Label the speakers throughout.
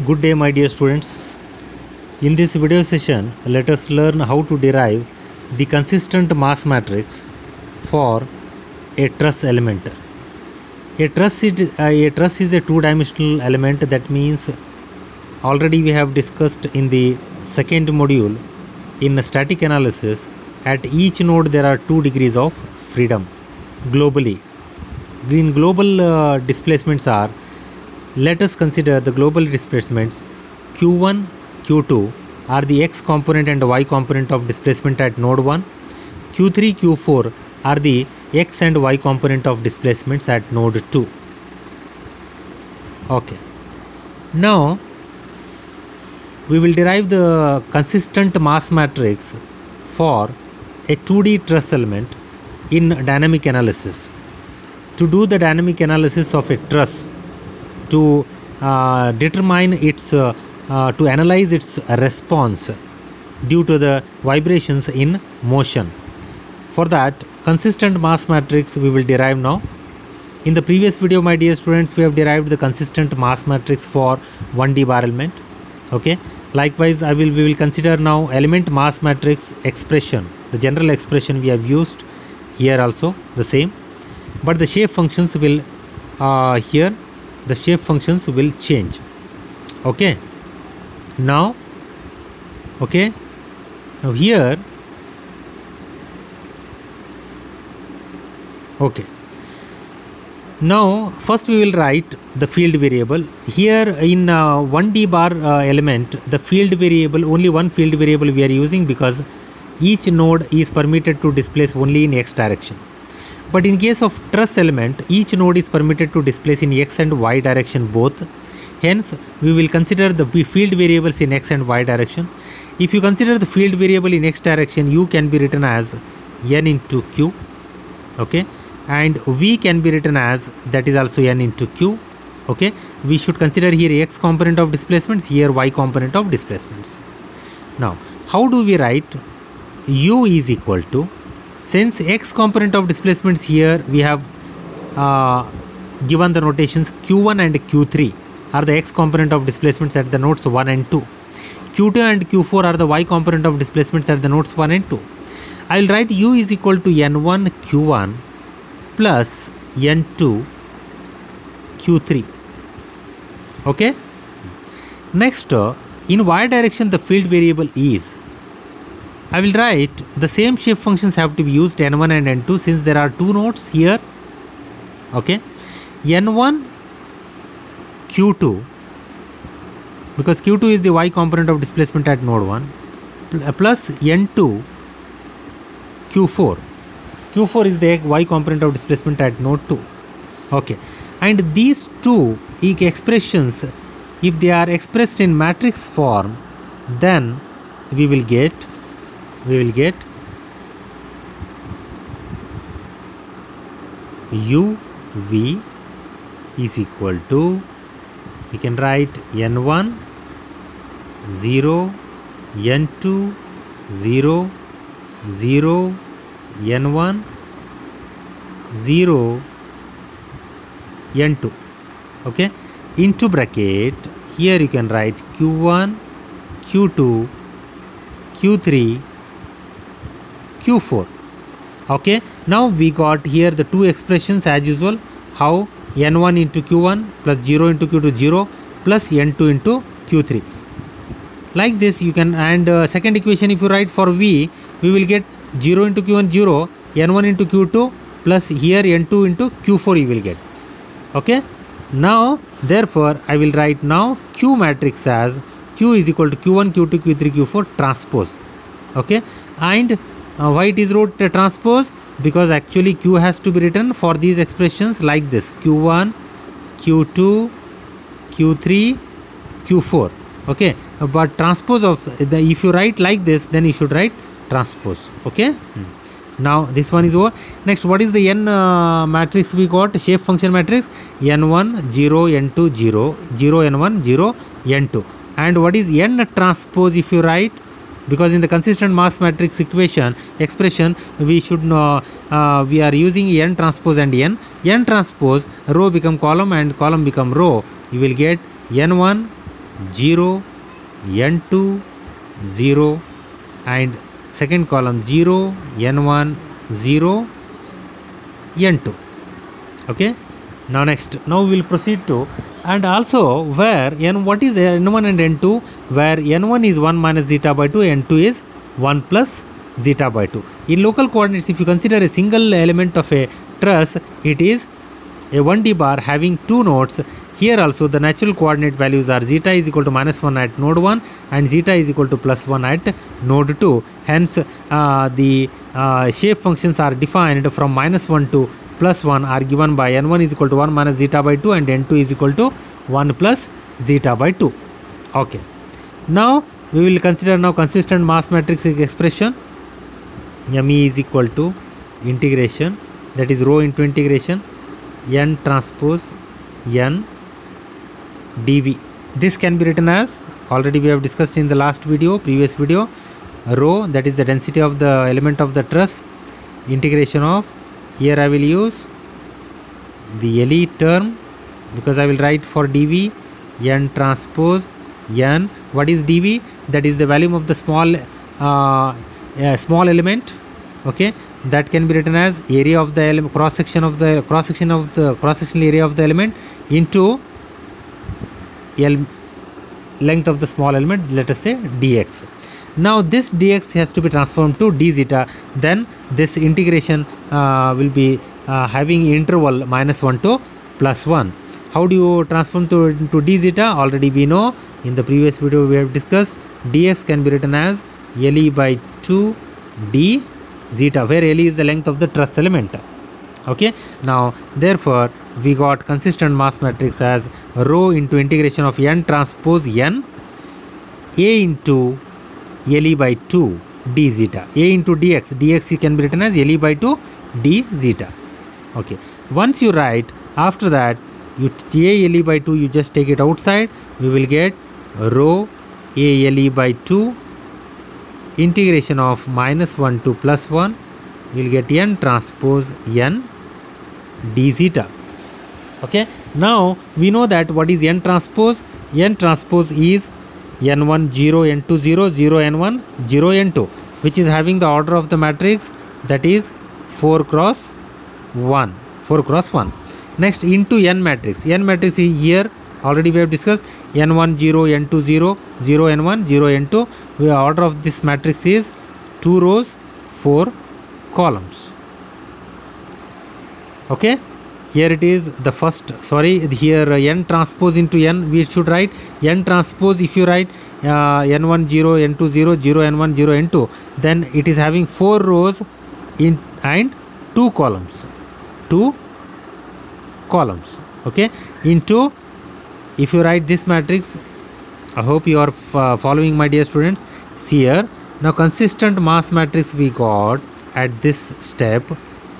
Speaker 1: Good day, my dear students. In this video session, let us learn how to derive the consistent mass matrix for a truss element. A truss is a two-dimensional element. That means already we have discussed in the second module in static analysis. At each node there are 2 degrees of freedom globally. In global displacements are, let us consider the global displacements q1, q2 are the x component and y component of displacement at node 1. q3, q4 are the x and y component of displacements at node 2. Okay. Now we will derive the consistent mass matrix for a 2D truss element in dynamic analysis. To do the dynamic analysis of a truss, to determine its to analyze its response due to the vibrations in motion. For that, consistent mass matrix we will derive now. In the previous video, my dear students, we have derived the consistent mass matrix for 1D bar element. Okay. Likewise, we will consider now element mass matrix expression. The general expression we have used here also the same, but the shape functions will here the shape functions will change. Okay. Now here now first we will write the field variable. Here in 1D bar element, the field variable, only one field variable we are using, because each node is permitted to displace only in x direction. But in case of truss element, each node is permitted to displace in x and y direction both. Hence, we will consider the field variables in x and y direction. If you consider the field variable in x direction, u can be written as n into q. Okay. And v can be written as, that is also n into q. Okay. We should consider here x component of displacements, here y component of displacements. Now, how do we write u is equal to, since x component of displacements here we have given the notations q1 and q3 are the x component of displacements at the nodes 1 and 2. q2 and q4 are the y component of displacements at the nodes 1 and 2. I will write u is equal to n1 q1 plus n2 q3. Okay. Next, in y direction the field variable is, I will write the same shape functions have to be used, n1 and n2, since there are 2 nodes here. Okay. n1 q2, because q2 is the y component of displacement at node 1, plus n2 q4. q4 is the y component of displacement at node 2. Okay. And these two expressions, if they are expressed in matrix form, then we will get u v is equal to, we can write n1 0, n2 0, 0, n1 0, n2. Okay. Into bracket, here you can write q1, q2, q3, q4. Okay. Now we got here the two expressions as usual. How? n1 into q1 plus 0 into q2 0 plus n2 into q3. Like this you can, and second equation if you write for v, we will get 0 into q1 0, n1 into q2 plus here n2 into q4 you will get. Okay. Now therefore I will write now q matrix as q is equal to q1, q2, q3, q4 transpose. Okay. And why it is wrote transpose? Because actually q has to be written for these expressions like this: q1, q2, q3, q4. Okay. But transpose of the, if you write like this, then you should write transpose. Okay. Now this one is over. Next, what is the n matrix we got? Shape function matrix n1 0, n2 0, 0 n1 0 n2. And what is n transpose if you write? Because in the consistent mass matrix equation expression, we should know we are using n transpose and n transpose, row become column and column become row. You will get n1 0, n2, 0, and second column 0, n1, 0, n2. Okay. Now next, now we will proceed to, and also where what is n1 and n2, where n1 is 1 minus zeta by 2, n2 is 1 plus zeta by 2. In local coordinates, if you consider a single element of a truss, it is a 1D bar having two nodes. Here also the natural coordinate values are zeta is equal to -1 at node 1 and zeta is equal to +1 at node 2. Hence the shape functions are defined from -1 to +1 are given by n1 is equal to 1 minus zeta by 2 and n2 is equal to 1 plus zeta by 2. Okay. Now we will consider now consistent mass matrix expression. ME is equal to integration, that is rho into integration n transpose n dV. This can be written as, already we have discussed in the last video, previous video, rho, that is the density of the element of the truss, integration of, here I will use the LE term because I will write for dV n transpose n. What is dV? That is the volume of the small element. Okay, that can be written as area of the element, cross sectional area of the element into length of the small element, let us say dx. Now this dx has to be transformed to d zeta, then this integration will be having interval -1 to +1. How do you transform to d zeta? Already we know in the previous video we have discussed dx can be written as LE by 2 d zeta, where LE is the length of the truss element. Okay, now therefore we got consistent mass matrix as rho into integration of n transpose n A into LE by 2 d zeta. A into dx can be written as LE by 2 d zeta. Okay, once you write, after that you A LE by 2 you just take it outside, we will get rho A LE by 2 integration of -1 to +1, we will get n transpose n d zeta. Okay, now we know that what is n transpose? N transpose is n1 0, n2 0, 0 n1, 0 n2, which is having the order of the matrix, that is 4 cross 1, 4 cross 1. Next, into n matrix. N matrix is here, already we have discussed n1 0, n2 0, 0 n1, 0 n2. The order of this matrix is 2 rows, 4 columns. Okay, here it is the first, sorry, here n transpose into n, we should write n transpose. If you write n1 0, n2 0, 0 n1, 0 n2, then it is having 4 rows in and 2 columns, 2 columns. Okay, into, if you write this matrix, I hope you are following, my dear students. See here, now consistent mass matrix we got at this step,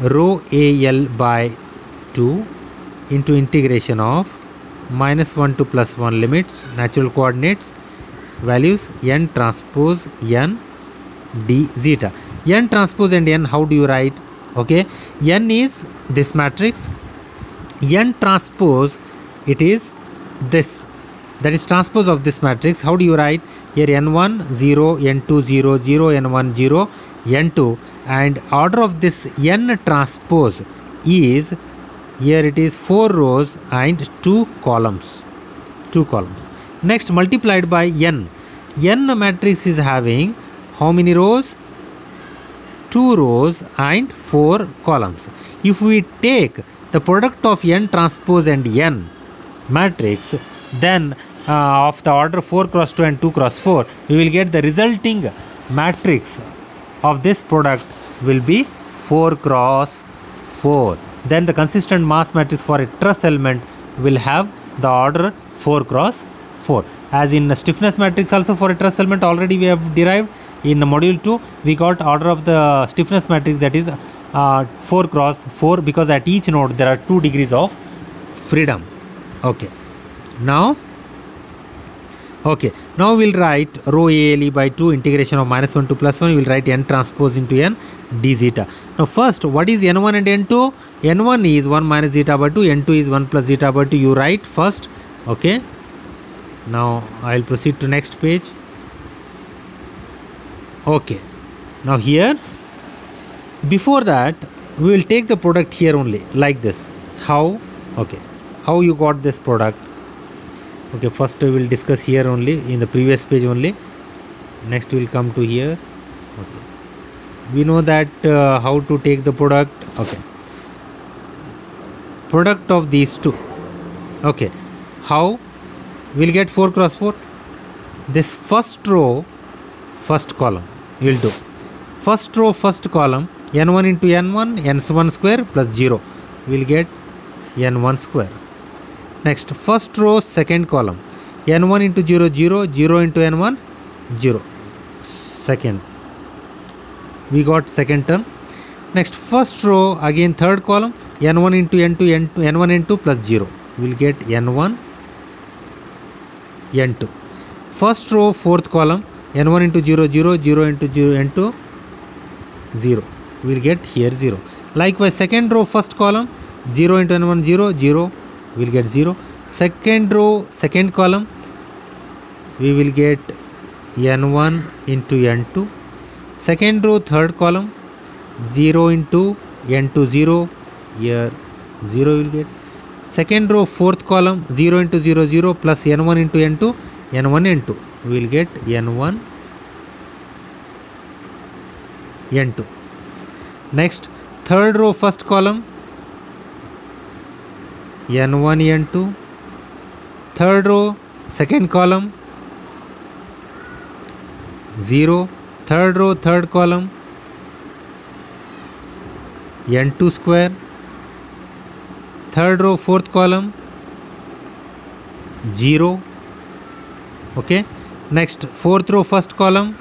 Speaker 1: rho AL by 2 into integration of -1 to +1 limits, natural coordinates, values n transpose n d zeta. N transpose and n, how do you write? Okay, n is this matrix, n transpose, it is this, that is transpose of this matrix. How do you write? Here n1 0, n2 0, 0 n1 0 n2, and order of this n transpose is, here it is 4 rows and 2 columns, 2 columns. Next, multiplied by n. N matrix is having how many rows? 2 rows and 4 columns. If we take the product of n transpose and n matrix, then of the order 4 cross 2 and 2 cross 4, we will get the resulting matrix of this product will be 4 cross 4. Then the consistent mass matrix for a truss element will have the order 4 cross 4. As in stiffness matrix also for a truss element, already we have derived in module 2, we got order of the stiffness matrix, that is 4 cross 4, because at each node there are 2 degrees of freedom. Okay, now we will write rho ALE by 2 integration of -1 to +1, we will write n transpose into n d zeta. Now first, what is n1 and n2? N1 is 1 minus zeta by 2, n2 is 1 plus zeta by 2, you write first. Okay, Now I will proceed to next page. Okay, now here, before that we will take the product here only, like this. How? Okay, how you got this product? Okay, first we will discuss here only, in the previous page only. Next we will come to here. Okay, we know that how to take the product. Okay, product of these two. Okay, how? We'll get 4 cross 4. This first row, first column we will do. First row, first column, n1 into n1, n1 square plus 0. We will get n1 square. Next, first row, second column, n1 into 0, 0, 0 into n1, 0. Second. We got second term. Next, first row, again third column, n1 into n2, n1 n2 plus 0. We will get n1, n2. First row, fourth column, n1 into 0, 0, 0 into 0, n2, 0. We will get here 0. Likewise, second row, first column, 0 into n1, 0, 0. We will get 0. Second row, second column, we will get n1 into n2. Second row, third column, 0 into n2, 0. Here 0 we will get. Second row, fourth column, 0 into 0, 0 plus n1 into n2, n1 n2. We will get n1 n2. Next, third row, first column, n1 n2. Third row, second column, 0. Third row, third column, n2 square. Third row, fourth column, 0. Okay. Next, fourth row, first column,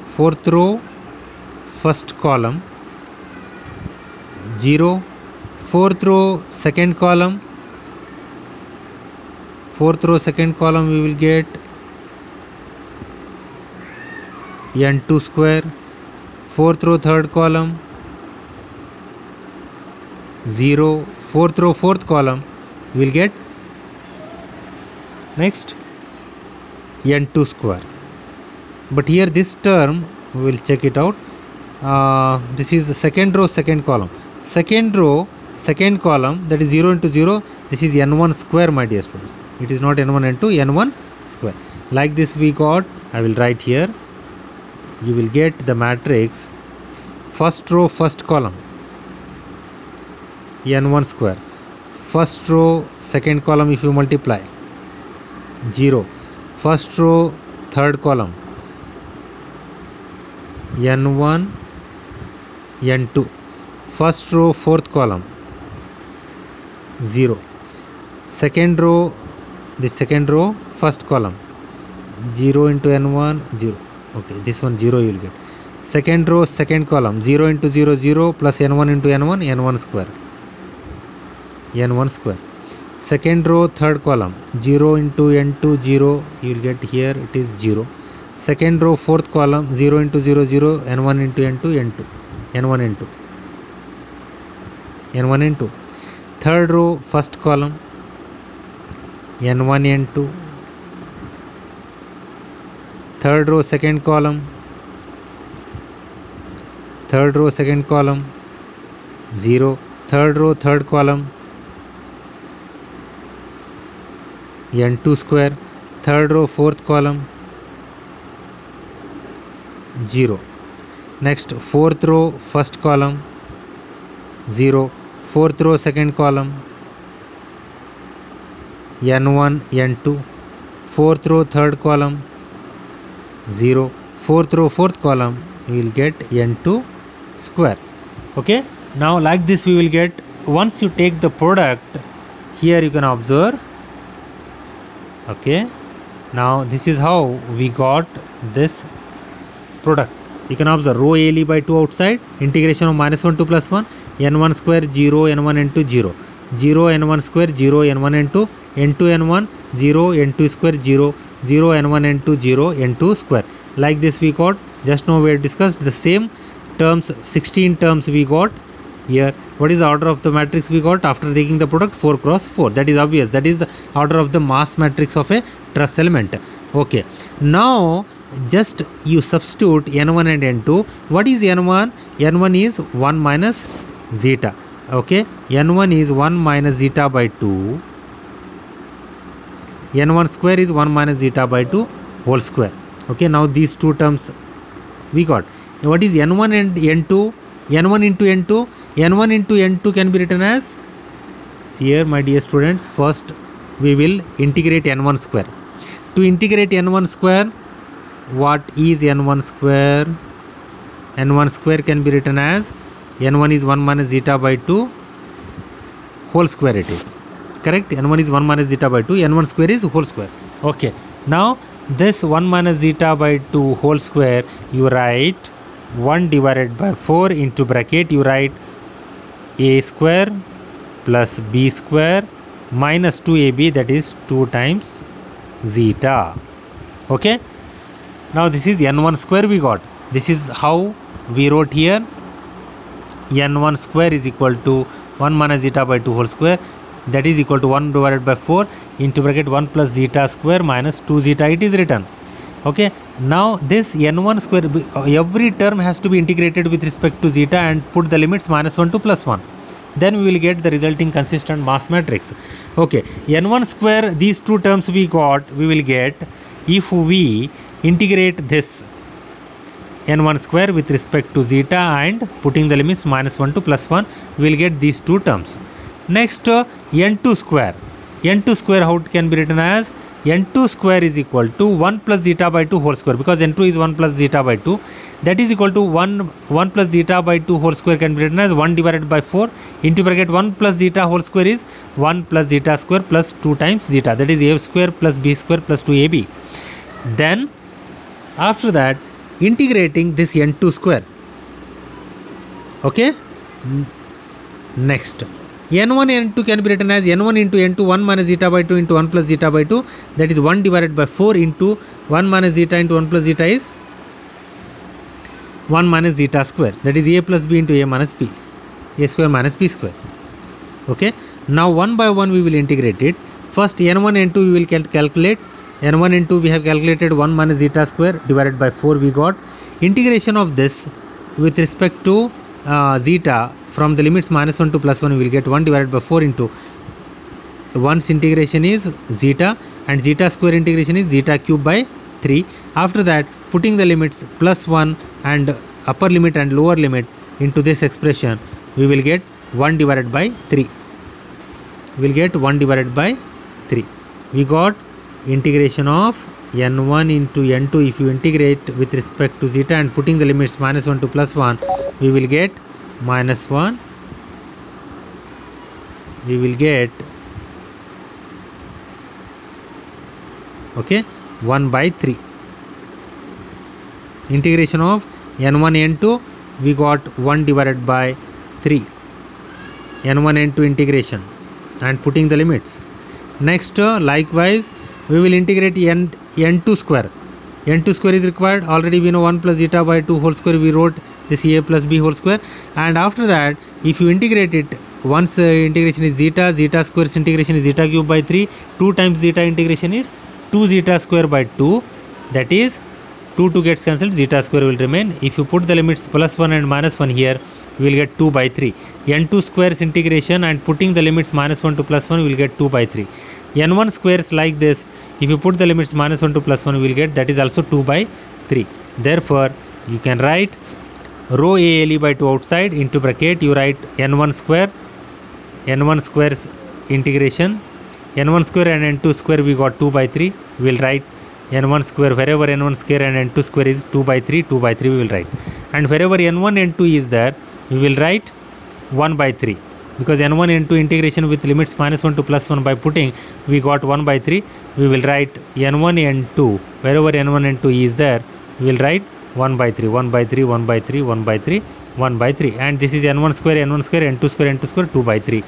Speaker 1: fourth row, first column, 0. Fourth row, second column, fourth row, second column, we will get n2 square. Fourth row, third column, 0. Fourth row, fourth column, we will get next n2 square. But here this term, we will check it out. This is the second row, second column. Second row, second column, that is 0 into 0. This is n1 square, my dear students. It is not n1 n2, n1 square. Like this we got, I will write here. You will get the matrix first row, first column, n1 square. First row, second column, if you multiply, 0. First row, third column, n1 n2. First row, fourth column, 0. Second row, this second row, first column, 0 into n1, 0. Okay, this one 0 you will get. Second row, second column, 0 into 0, 0 plus n1 into n1, n1 square. n1 square. Second row, third column, 0 into n2, 0. You will get here, it is 0. Second row, fourth column, 0 into 0, 0, n1 into n2, n2, n1 n2, n1 n2. Third row, first column, n1 n2. Third row, second column, third row, second column, 0. Third row, third column, n2 square. Third row, fourth column, 0. Next, fourth row, first column, 0. Fourth row, second column, n1 n2. Fourth row, third column, 0. Fourth row, fourth column, we will get n2 square. Okay, now like this we will get, once you take the product, here you can observe. Okay, now this is how we got this product. You can observe rho ALE by 2 outside, integration of -1 to +1, n1 square 0, n1 n2 0, 0 n1 square 0, n1 n2, n2 n1 0, n2 square 0, 0 n1 n2 0, n2 square. Like this we got. Just now we had discussed the same terms, 16 terms we got Here, what is the order of the matrix we got after taking the product? 4 cross 4. That is obvious. That is the order of the mass matrix of a truss element. Okay. Now, just you substitute n1 and n2. What is n1? n1 is 1 minus zeta. Okay. n1 is 1 minus zeta by 2. n1 square is 1 minus zeta by 2 whole square. Okay. Now, these two terms we got. What is n1 and n2? n1 into n2. n1 into n2 can be written as, see here my dear students, first we will integrate n1 square. To integrate n1 square, what is n1 square? n1 square can be written as, n1 is 1 minus zeta by 2 whole square it is. Correct? n1 is 1 minus zeta by 2, n1 square is whole square. Okay. Now, this 1 minus zeta by 2 whole square, you write 1 divided by 4 into bracket, you write a square plus b square minus 2ab, that is 2 times zeta. Okay. Now, this is n1 square we got. This is how we wrote here. n1 square is equal to 1 minus zeta by 2 whole square, that is equal to 1 divided by 4 into bracket 1 plus zeta square minus 2 zeta, it is written. Okay. Now, this n1 square, every term has to be integrated with respect to zeta and put the limits minus 1 to plus 1. Then we will get the resulting consistent mass matrix. Okay. n1 square, these two terms we got, we will get if we integrate this n1 square with respect to zeta and putting the limits minus 1 to plus 1, we will get these two terms. Next, n2 square. n2 square, how it can be written as, n2 square is equal to 1 plus zeta by 2 whole square, because n2 is 1 plus zeta by 2, that is equal to 1 plus zeta by 2 whole square can be written as 1 divided by 4 into bracket 1 plus zeta whole square is 1 plus zeta square plus 2 times zeta, that is a square plus b square plus 2ab. Then after that, integrating this n2 square. Okay. Next, n1 n2 can be written as n1 into n2 1 minus zeta by 2 into 1 plus zeta by 2, that is 1 divided by 4 into 1 minus zeta into 1 plus zeta is 1 minus zeta square, that is a plus b into a minus b, a square minus b square. Okay. Now, one by one we will integrate it. First, n1 n2 we will calculate. n1 n2 we have calculated 1 minus zeta square divided by 4 we got. Integration of this with respect to zeta from the limits minus 1 to plus 1, we will get 1 divided by 4 into 1's integration is zeta and zeta square integration is zeta cube by 3. After that, putting the limits plus 1 and upper limit and lower limit into this expression, we will get 1 divided by 3. We will get 1 divided by 3. We got integration of n1 into n2. If you integrate with respect to zeta and putting the limits minus 1 to plus 1, we will get minus 1. We will get, okay, 1 by 3. Integration of n1 n2, we got 1 divided by 3. n1 n2 integration and putting the limits. Next, likewise, we will integrate n2 square. n2 square is required. Already we know 1 plus zeta by 2 whole square, we wrote this a plus b whole square. And after that, if you integrate it, once integration is zeta, zeta square's integration is zeta cube by 3. 2 times zeta integration is 2 zeta square by 2. That is 2 gets cancelled, zeta square will remain. If you put the limits plus 1 and minus 1 here, we will get 2 by 3. n2 square's integration and putting the limits minus 1 to plus 1, we will get 2 by 3. n1 squares like this, if you put the limits minus 1 to plus 1, we will get, that is also 2 by 3. Therefore, you can write rho ALE by 2 outside into bracket, you write n1 square, n1 square's integration, n1 square and n2 square we got 2 by 3, we will write n1 square, wherever n1 square and n2 square is 2 by 3, 2 by 3 we will write. And wherever n1 n2 is there, we will write 1 by 3. Because n1 n2 integration with limits minus 1 to plus 1 by putting, we got 1 by 3. We will write n1 n2, wherever n1 n2 is there, we will write 1 by 3, 1 by 3, 1 by 3, 1 by 3, 1 by 3. And this is n1 square, n1 square, n2 square, n2 square, 2 by 3.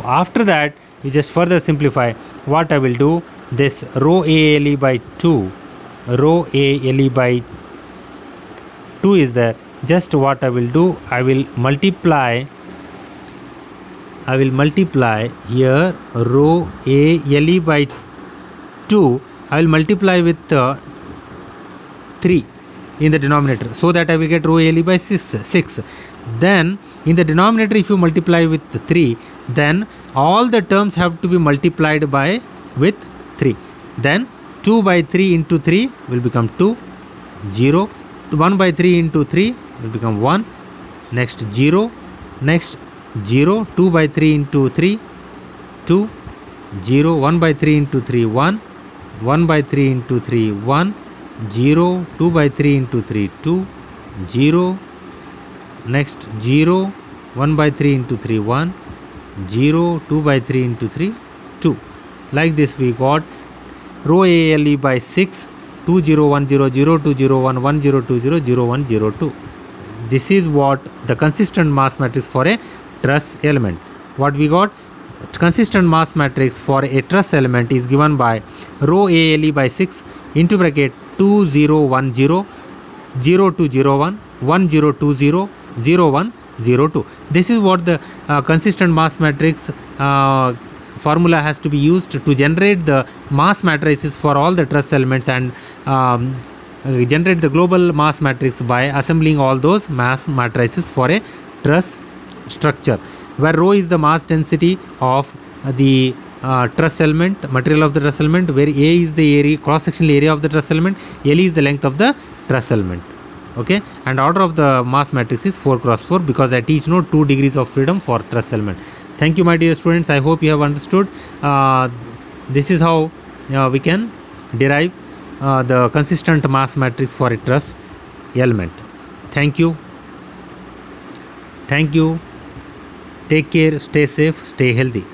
Speaker 1: After that, you just further simplify. What I will do, this rho ALE by 2, rho ALE by 2 is there. Just what I will do, I will multiply I will multiply here rho A LE by 2. I will multiply with 3 in the denominator, so that I will get rho LE by 6. Then in the denominator, if you multiply with 3, then all the terms have to be multiplied by with 3. Then 2 by 3 into 3 will become 2, 0. 1 by 3 into 3 will become 1. Next 0. Next 0. 2 by 3 into 3, 2, 0. 1 by 3 into 3, 1. 1 by 3 into 3, 1. 0. 2 by 3 into 3, 2, 0. Next 0. 1 by 3 into 3, 1. 0. 2 by 3 into 3, 2. Like this we got rho ALE by 6, 2 0 1 0 0 2 0 1 1 0 2 0 0 1 0 2. This is what the consistent mass matrix for a truss element. What we got? Consistent mass matrix for a truss element is given by rho ALE by 6 into bracket 2 0 1 0 0 2 0 1 1 0 2 0 0 1 0 2. This is what the consistent mass matrix formula has to be used to generate the mass matrices for all the truss elements, and generate the global mass matrix by assembling all those mass matrices for a truss structure, where rho is the mass density of the truss element, material of the truss element, where A is the area, cross sectional area of the truss element, L is the length of the truss element. Okay, and order of the mass matrix is 4 cross 4, because I teach 2 degrees of freedom for truss element. Thank you, my dear students. I hope you have understood. This is how we can derive the consistent mass matrix for a truss element. Thank you. Thank you. Take care, stay safe, stay healthy.